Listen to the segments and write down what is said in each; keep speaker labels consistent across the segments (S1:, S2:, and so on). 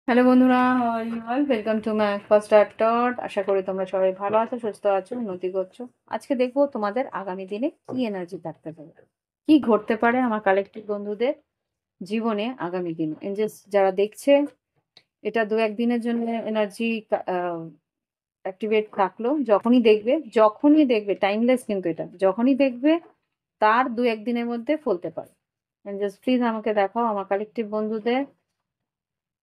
S1: Hello বন্ধুরা, how are you all? Welcome to my first start tot. আশা করি তোমরা সবাই ভালো আছো, সুস্থ আছো, উন্নতি করছো। আজকে দেখবো তোমাদের আগামী দিনে কি এনার্জি থাকতে পারে, কি ঘটতে পারে আমার কালেক্টিভ বন্ধুদের জীবনে আগামী দিনে। জাস্ট যারা দেখছে, এটা দু একদিনের জন্য এনার্জি অ্যাক্টিভেট থাকলো। যখনই দেখবে টাইমলেস, কিন্তু এটা যখনই দেখবে তার দু একদিনের মধ্যে ফলতে পারে। জাস্ট প্লিজ আমাকে দেখাও আমার কালেক্টিভ বন্ধুদের।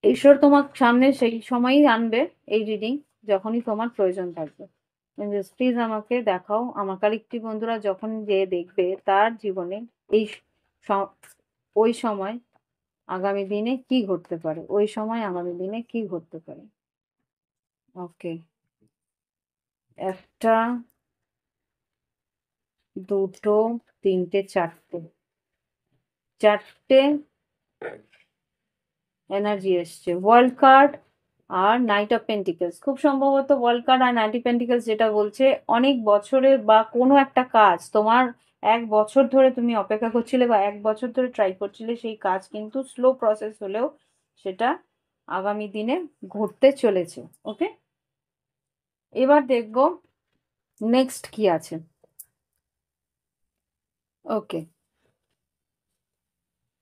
S1: ঈশ্বর তোমার সামনে সেই সময়ই আনবে এই রিডিং, যখনই তোমার প্রয়োজন থাকবে। প্লিজ আমাকে দেখাও আমার কালেক্টিভ বন্ধুরা, যখন যে দেখবে তার জীবনে এই স- ওই সময় আগামী দিনে কি ঘটতে পারে, ওই সময় আগামী দিনে কি ঘটতে পারে। ওকে, একটা, দুটো, তিনটে, চারটে, চারটে এনার্জি এসছে। ওয়ার্ল্ড কার্ড আর নাইট অফ পেন্টিকলস। খুব সম্ভবত ওয়ার্ল্ড কার্ড আর নাইট অফ পেন্টিকলস যেটা বলছে, অনেক বছরের বা কোনো একটা কাজ তোমার 1 বছর ধরে তুমি অপেক্ষা করছিলে বা 1 বছর ধরে ট্রাই করছিলে, সেই কাজ কিন্তু স্লো প্রসেস হলেও সেটা আগামী দিনে ঘটতে চলেছে। ওকে, এবার দেখবো নেক্সট কি আছে। ওকে,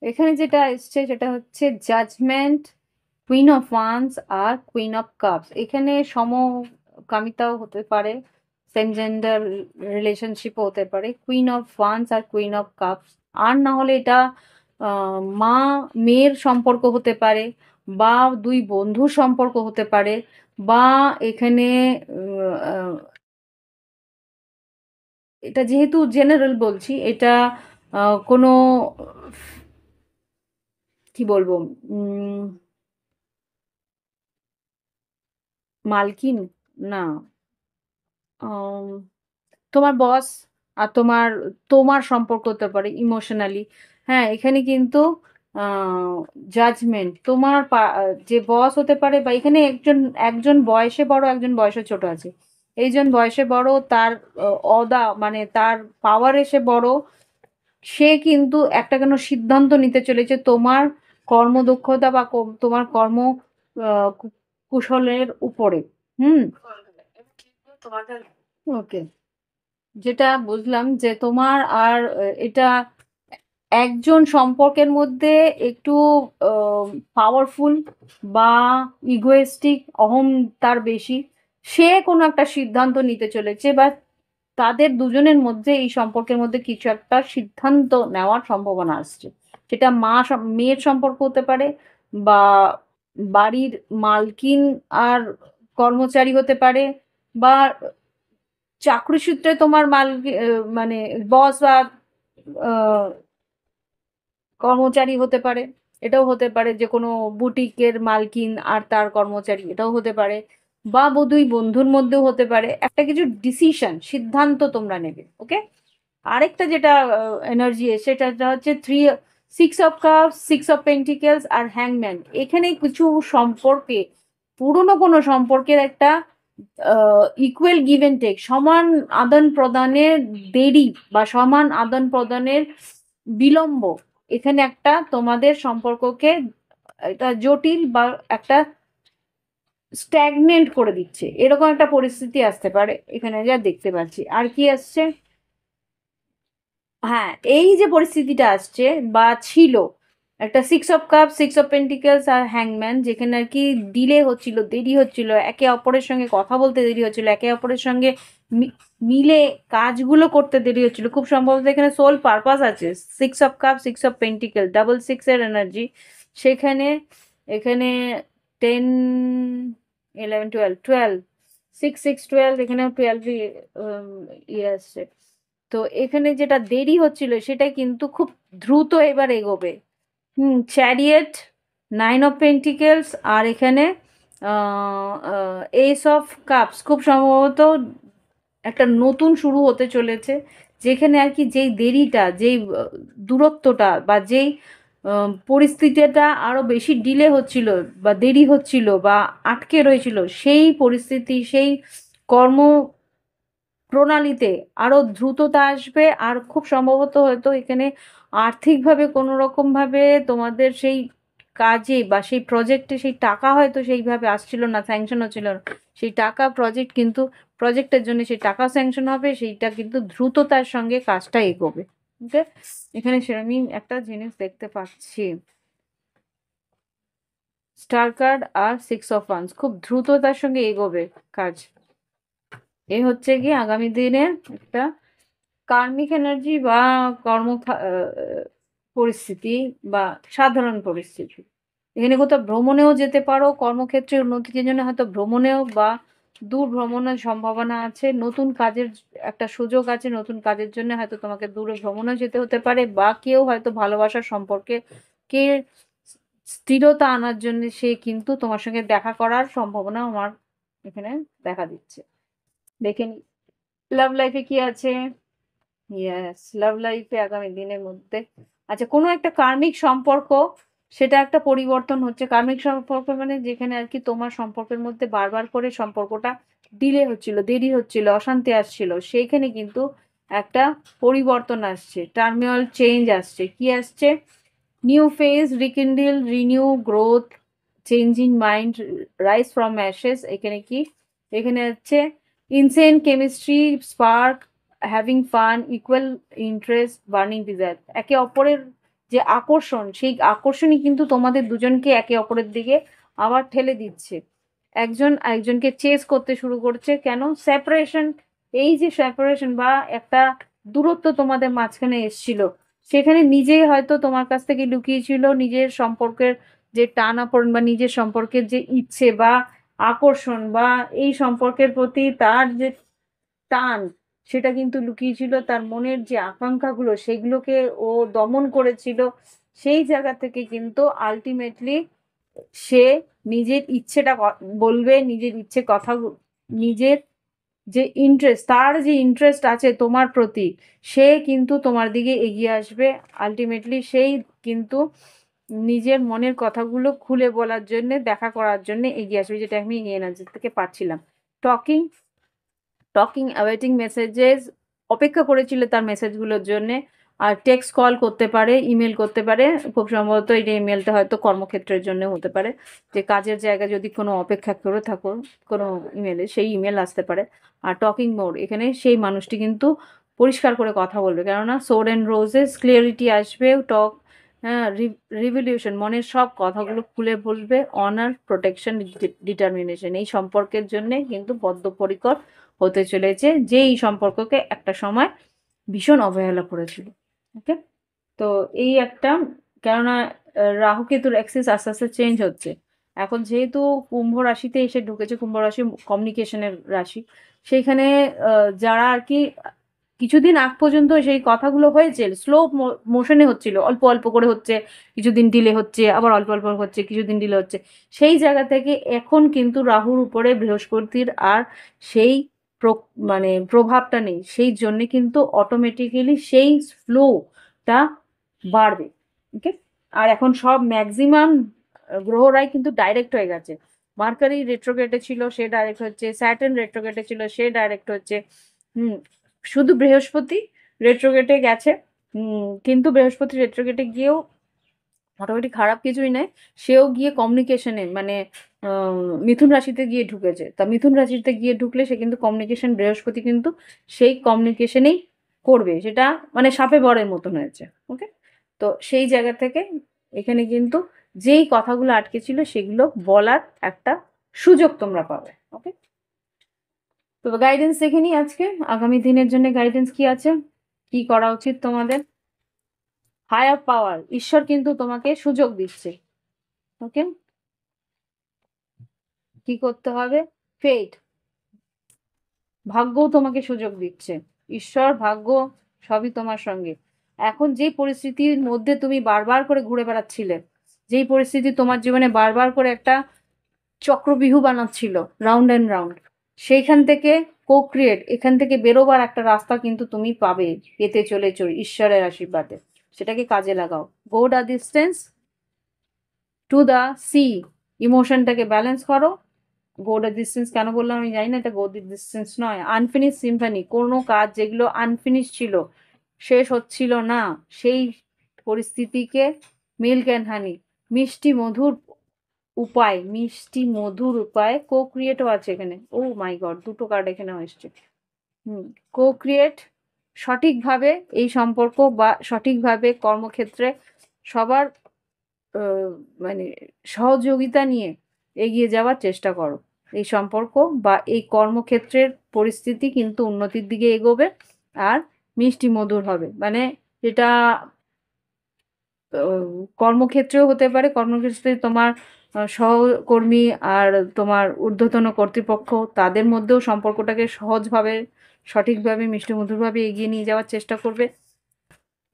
S1: এখানে যেটা এসছে সেটা হচ্ছে জাজমেন্ট, কুইন অফ ওয়ান্স আর কুইন অফ কাপস। এখানে সমকামিতাও হতে পারে, সেম জেন্ডার রিলেশনশিপও হতে পারে। কুইন অফ ওয়ান্স আর কুইন অফ কাপস, আর না হলে এটা মা মেয়ের সম্পর্ক হতে পারে, বা দুই বন্ধুর সম্পর্ক হতে পারে, বা এখানে এটা যেহেতু জেনারেল বলছি, এটা কোনো কি বলবো, মালকিন না, আম, তোমার বস আর তোমার তোমার সম্পর্ক হতে পারে ইমোশনালি। হ্যাঁ, এখানে কিন্তু জাজমেন্ট তোমার যে বস হতে পারে, বা এখানে একজন একজন বয়সে বড়, একজন বয়সে ছোট আছে। এইজন বয়সে বড়, তার মানে তার পাওয়ার এসে বড়। সে কিন্তু একটা কেন সিদ্ধান্ত নিতে চলেছে তোমার কর্মদক্ষতা বা তোমার কর্ম কুশলের উপরে। হুম, ওকে, যেটা বুঝলাম যে তোমার আর এটা একজন সম্পর্কের মধ্যে একটু পাওয়ারফুল বা ইগোয়েস্টিক, অহম তার বেশি। সে কোনো একটা সিদ্ধান্ত নিতে চলেছে, বা তাদের দুজনের মধ্যে এই সম্পর্কের মধ্যে কিছু একটা সিদ্ধান্ত নেওয়ার সম্ভাবনা আসছে। সেটা মেয়ের সম্পর্ক হতে পারে, বা বাড়ির মালকিন আর কর্মচারী হতে পারে, বা চাকরি সূত্রে তোমার মানে বস বা আহ, কর্মচারী হতে পারে। এটাও হতে পারে যে কোনো বুটিকের মালকিন আর তার কর্মচারী, এটাও হতে পারে। বা দুই বন্ধুর মধ্যেও হতে পারে, একটা কিছু ডিসিশন সিদ্ধান্ত তোমরা নেবে। ওকে, আরেকটা যেটা এনার্জি সেটা হচ্ছে six of cups, six of pentacles আর হ্যাংম্যান। এখানে কিছু সম্পর্কে, পুরনো কোনো সম্পর্কের একটা ইকুয়াল গিভ এন্ড টেক, সমান আদান প্রদানের দেরি বা সমান আদান প্রদানের বিলম্ব, এখানে একটা তোমাদের সম্পর্ককে এটা জটিল বা একটা স্ট্যাগনেন্ট করে দিচ্ছে, এরকম একটা পরিস্থিতি আসতে পারে এখানে যা দেখতে পাচ্ছি। আর কি আসছে, হ্যাঁ, এই যে পরিস্থিতিটা আসছে বা ছিল, একটা six of cups, six of pentacles আর হ্যাংম্যান, যেখানে আর কি ডিলে হচ্ছিল, দেরি হচ্ছিল, একে অপরের সঙ্গে কথা বলতে দেরি হচ্ছিল, একে অপরের সঙ্গে মিলে কাজগুলো করতে দেরি হচ্ছিল। খুব সম্ভবত এখানে সোল পারপাস আছে। Six of cups, six of pentacle, double সিক্সের এনার্জি সেখানে। এখানে 10, 11, 12, 12, 6, 6, 12, এখানেও 12 ইয়ে আসছে। তো এখানে যেটা দেরি হচ্ছিল সেটা কিন্তু খুব দ্রুত এবার এগোবে। চ্যারিয়েট, নাইন অফ পেন্টিকেলস আর এখানে এস অফ কাপস। খুব সম্ভবত একটা নতুন শুরু হতে চলেছে, যেখানে আর কি যেই দেরিটা, যেই দূরত্বটা বা যেই পরিস্থিতিটা আরো বেশি ডিলে হচ্ছিল বা দেরি হচ্ছিল বা আটকে রয়েছিল, সেই পরিস্থিতি, সেই কর্ম প্রণালীতে আরো দ্রুততা আসবে। আর খুব সম্ভবত হয়তো এখানে আর্থিকভাবে কোনো রকম ভাবে তোমাদের সেই কাজে বা সেই প্রজেক্টে সেই টাকা হয়তো সেইভাবে আসছিল না, স্যাংশন হচ্ছিল না, সেই টাকা প্রজেক্ট কিন্তু প্রজেক্টের জন্য সেই টাকা স্যাংশন হবে, সেইটা কিন্তু দ্রুততার সঙ্গে কাজটা এগোবে। ওকে, এখানে আমি একটা জিনিস দেখতে পাচ্ছি, স্টার কার্ড আর 6 অফ ওয়ান্স, খুব দ্রুততার সঙ্গে এগোবে কাজ। এই হচ্ছে কি আগামী দিনের একটা কার্মিক এনার্জি বা কর্ম পরিস্থিতি বা সাধারণ পরিস্থিতি। এখানে কোথাও ভ্রমণেও যেতে পারো, কর্মক্ষেত্রে উন্নতির জন্য হয়তো ভ্রমণেও বা দূর ভ্রমণের সম্ভাবনা আছে, নতুন কাজের একটা সুযোগ আছে, নতুন কাজের জন্য হয়তো তোমাকে দূরে ভ্রমণেও যেতে হতে পারে, বা কেউ হয়তো ভালোবাসার সম্পর্কে কে স্থিরতা আনার জন্য সে কিন্তু তোমার সঙ্গে দেখা করার সম্ভাবনা আমার এখানে দেখা দিচ্ছে। দেখে নি লাভ লাইফে কি আছে। ইয়েস, লাভ লাইফে আগামী দিনের মধ্যে আচ্ছা কোনো একটা কার্মিক সম্পর্ক, সেটা একটা পরিবর্তন হচ্ছে। কার্মিক সম্পর্ক মানে যেখানে আর কি তোমার সম্পর্কের মধ্যে বারবার করে সম্পর্কটা ডিলে হচ্ছিল, দেরি হচ্ছিল, অশান্তি আসছিল, সেইখানে কিন্তু একটা পরিবর্তন আসছে, টার্মিনাল চেঞ্জ আসছে। কি আসছে? New phase, rekindle, renew, growth, changing mind, rise from ashes. এখানে কি? এখানে হচ্ছে intense chemistry, spark, having fun, equal interest, burning desire. একে অপরের যে আকর্ষণ, সেই আকর্ষণই কিন্তু তোমাদের দুজনকে একে অপরের দিকে আবার ঠেলে দিচ্ছে। একজন একজনকে চেস করতে শুরু করছে। কেন? সেপারেশন। এই যে সেপারেশন বা একটা দূরত্ব তোমাদের মাঝখানে এসছিল, সেখানে নিজেই হয়তো তোমার কাছ থেকে লুকিয়েছিল নিজের সম্পর্কের যে টানাপোড়েন বা নিজের সম্পর্কের যে ইচ্ছে বা আকর্ষণ বা এই সম্পর্কের প্রতি তার যে টান, সেটা কিন্তু লুকিয়েছিল। তার মনের যে আকাঙ্ক্ষাগুলো সেগুলোকে ও দমন করেছিল। সেই জায়গা থেকে কিন্তু আলটিমেটলি সে নিজের ইচ্ছেটা বলবে, নিজের ইচ্ছে কথা, নিজের যে ইন্টারেস্ট, তার যে ইন্টারেস্ট আছে তোমার প্রতি, সে কিন্তু তোমার দিকে এগিয়ে আসবে। আলটিমেটলি সেই কিন্তু নিজের মনের কথাগুলো খুলে বলার জন্য, দেখা করার জন্য এগিয়ে আসবে, যেটা আমি এনার্জি থেকে পাচ্ছিলাম। টকিং, অ্যাওয়েটিং মেসেজেস, অপেক্ষা করেছিল তার মেসেজগুলোর জন্যে। আর টেক্সট কল করতে পারে, ইমেল করতে পারে। খুব সম্ভবত এই যে ইমেলটা হয়তো কর্মক্ষেত্রের জন্য হতে পারে, যে কাজের জায়গায় যদি কোনো অপেক্ষা করে থাকো কোনো ইমেলে, সেই ইমেল আসতে পারে। আর টকিং মোড, এখানে সেই মানুষটি কিন্তু পরিষ্কার করে কথা বলবে, কেননা সোড অ্যান্ড রোজেস, ক্লিয়ারিটি আসবে। টক, হ্যাঁ, রিভলিউশন, মনের সব কথাগুলো খুলে বলবে। অনার, প্রোটেকশন, ডিটারমিনেশন, এই সম্পর্কের জন্য কিন্তু বদ্ধপরিকর হতে চলেছে, যে এই সম্পর্ককে একটা সময় ভীষণ অবহেলা করেছিল। ওকে, তো এই একটা, কেননা রাহু কেতুর অ্যাক্সিস আস্তে আস্তে চেঞ্জ হচ্ছে। এখন যেহেতু কুম্ভ রাশিতে এসে ঢুকেছে, কুম্ভ রাশি কমিউনিকেশনের রাশি, সেইখানে যারা আর কি কিছুদিন আগ পর্যন্ত সেই কথাগুলো হয়েছে, স্লো মোশনে হচ্ছিল, অল্প অল্প করে হচ্ছে, কিছুদিন ডিলে হচ্ছে, আবার অল্প অল্প হচ্ছে, কিছুদিন ডিলে হচ্ছে, সেই জায়গা থেকে এখন কিন্তু রাহুর উপরে বৃহস্পতির আর সেই মানে প্রভাবটা নেই, সেই জন্যে কিন্তু অটোমেটিক্যালি সেই ফ্লোটা বাড়বে। ওকে, আর এখন সব ম্যাক্সিমাম গ্রহরাই কিন্তু ডাইরেক্ট হয়ে গেছে। মার্কারি রেট্রোগেটে ছিল, সে ডাইরেক্ট হচ্ছে। স্যাটার্ন রেট্রোগেটে ছিল, সে ডাইরেক্ট হচ্ছে। হুম, শুধু বৃহস্পতি রেট্রোগেটে গেছে। কিন্তু বৃহস্পতি রেট্রোগেটে গিয়েও মোটামুটি খারাপ কিছুই নেই। সেও গিয়ে কমিউনিকেশনে মানে মিথুন রাশিতে গিয়ে ঢুকেছে। তা মিথুন রাশিতে গিয়ে ঢুকলে সে কিন্তু কমিউনিকেশন, বৃহস্পতি কিন্তু সেই কমিউনিকেশনেই করবে, সেটা মানে সাপে বরের মতন হয়েছে। ওকে, তো সেই জায়গা থেকে এখানে কিন্তু যেই কথাগুলো আটকে ছিল সেগুলো বলার একটা সুযোগ তোমরা পাবে। ওকে, তো গাইডেন্স দেখে নিই আজকে আগামী দিনের জন্য গাইডেন্স কি আছে, কি করা উচিত তোমাদের। হায়ার পাওয়ার, ঈশ্বর কিন্তু তোমাকে সুযোগ দিচ্ছে। ওকে, কি করতে হবে? ফেট, ভাগ্যও তোমাকে সুযোগ দিচ্ছে। ঈশ্বর, ভাগ্য সবই তোমার সঙ্গে। এখন যে পরিস্থিতির মধ্যে তুমি বারবার করে ঘুরে বেড়াচ্ছিলে, যেই পরিস্থিতি তোমার জীবনে বারবার করে একটা চক্রবিহু বানাচ্ছিল, রাউন্ড অ্যান্ড রাউন্ড, সেইখান থেকে ক্রিয়েট, এখান থেকে বেরোবার একটা রাস্তা কিন্তু তুমি পাবে, পেতে চলেছো ঈশ্বরের আশীর্বাদে। সেটাকে কাজে লাগাও। Go the distance to the sea, ইমোশনটাকে ব্যালেন্স করো। গো দ্য ডিস্টেন্স কেন বললাম আমি জানি না, এটা গো দ্য ডিস্টেন্স নয়, আনফিনিশ সিম্ফনি। কোনো কাজ যেগুলো আনফিনিশ ছিল, শেষ হচ্ছিল না, সেই পরিস্থিতিকে মিল্ক অ্যান্ড হানি, মিষ্টি মধুর উপায়, মিষ্টি মধুর উপায়, কো ক্রিয়েটও আছে এখানে। ও মাই গড, দুটো কার্ড এখানে এসছে। কো ক্রিয়েট, সঠিকভাবে এই সম্পর্ক বা সঠিকভাবে কর্মক্ষেত্রে সবার মানে সহযোগিতা নিয়ে এগিয়ে যাওয়ার চেষ্টা করো। এই সম্পর্ক বা এই কর্মক্ষেত্রের পরিস্থিতি কিন্তু উন্নতির দিকে এগোবে আর মিষ্টি মধুর হবে। মানে যেটা কর্মক্ষেত্রেও হতে পারে, কর্মক্ষেত্রে তোমার সহকর্মী আর তোমার ঊর্ধ্বতন কর্তৃপক্ষ তাদের মধ্যেও সম্পর্কটাকে সহজভাবে সঠিকভাবে মিষ্টি মধুরভাবে এগিয়ে নিয়ে যাওয়ার চেষ্টা করবে।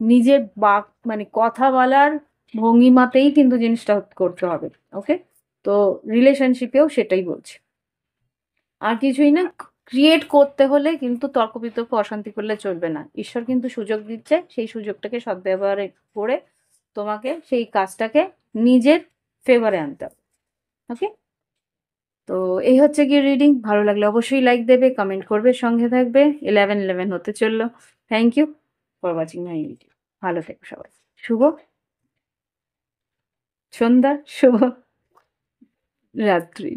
S1: নিজের বাক মানে কথা বলার ভঙ্গিমাতেই কিন্তু জিনিসটা করতে হবে। ওকে, তো রিলেশনশিপেও সেটাই বলছি, আর কিছুই না। ক্রিয়েট করতে হলে কিন্তু তর্ক বিতর্ক অশান্তি করলে চলবে না। ঈশ্বর কিন্তু সুযোগ দিচ্ছে, সেই সুযোগটাকে সদ্ব্যবহার করে তোমাকে সেই কাজটাকে নিজের ফেভারে আনতে হবে। ওকে, তো এই হচ্ছে গিয়ে রিডিং। ভালো লাগলে অবশ্যই লাইক দেবে, কমেন্ট করবে, সঙ্গে থাকবে। 11/11 হতে চললো। Thank you for watching my video. ভালো থেকো সবাই। শুভ সন্ধ্যা, শুভ রাত্রি।